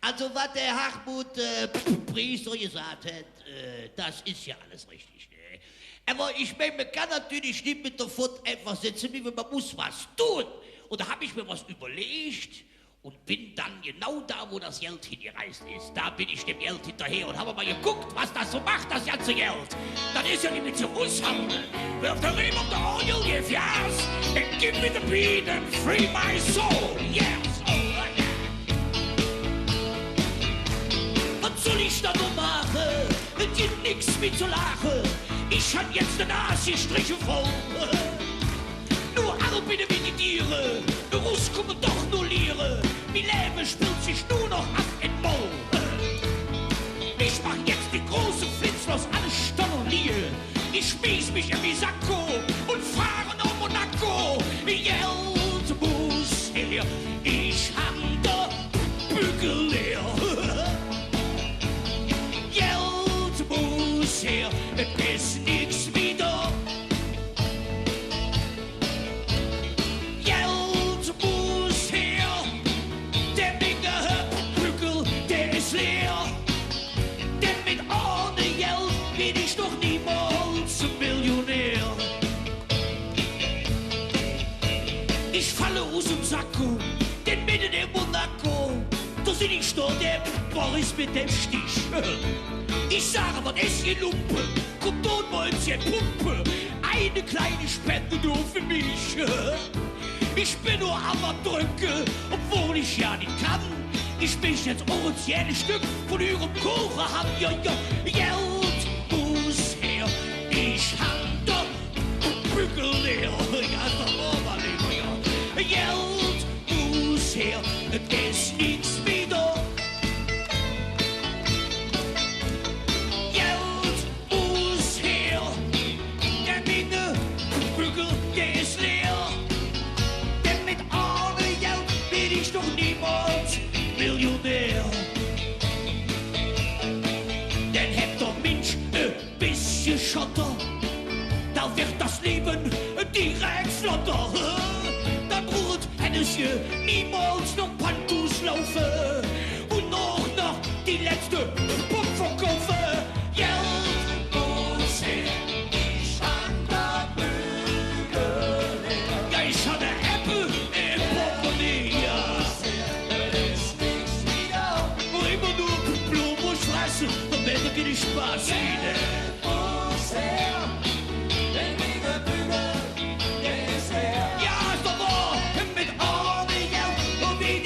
Also, was der Hartmut Priester gesagt hat, das ist ja alles richtig. Ne? Aber ich meine, man kann natürlich nicht mit der Furt einfach sitzen, wie man muss was tun. Und da habe ich mir was überlegt und bin dann genau da, wo das Geld hingereist ist. Da bin ich dem Geld hinterher und habe mal geguckt, was das so macht, das ganze Geld. Dann ist ja nicht mit so Aushauen. Wirft der Riemen auf der Orgel, give yes, and give me the beat and free my soul, yes. Was soll ich da nur machen? Es gibt nix mit zu lachen. Ich hab jetzt den Nase-Striche voll. Nur Arbeit wie die Tiere, Berufs kommen doch nur Liere. Mein Leben spielt sich nur noch ab in Moll. Ich mach jetzt die große Flitzlos, alles stornier. Ich spieß mich in die Sakko und fahre nach Monaco. Geld muss her, ich hab da Bügel leer. Geld muss her, es ist nix wieder. Ich falle aus dem Sakko, denn mitten in Monaco, da sind ich da, der Boris mit dem Stich. Ich sage, was ist hier Lumpe? Kommt dort mal ins Pumpe, eine kleine Spende nur für mich. Ich bin nur am Drücken, obwohl ich ja nicht kann. Ich bin jetzt offiziell ein Stück von ihrem Kuchen haben. Ja, ja, Geld muss her, ich hab da Bügel leer. Geld muss her, es ist nichts wieder. Geld muss her, der Minne Bügel, der ist leer. Denn mit ohne Geld bin ich doch niemals Millionär. Denn hätt der Mensch ein bisschen Schotter, da wird das Leben direkt flotter. Niemals noch Pantus laufen und noch die letzte Pump verkaufen. Geld muss her, ich hab da Bügel leer. Ja, ich hab ne Apple im Portemonnaie, ja. Es ist nichts wieder. Wo immer nur Blumen muss fressen, dann wird dir nicht Spaß wieder. Geld muss her, denn wie der Bügel, der ist leer. Ja, ist doch wahr, mit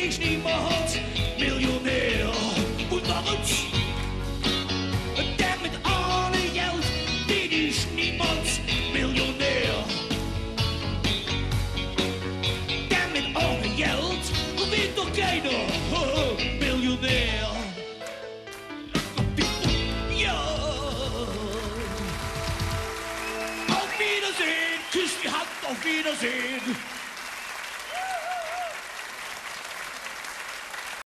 ich niemals Millionär. Und noch eins, der mit ohne Geld bin ich niemals Millionär. Der mit ohne Geld wird doch keiner Millionär. Ja. Auf Wiedersehen, küss die Hand, auf Wiedersehen.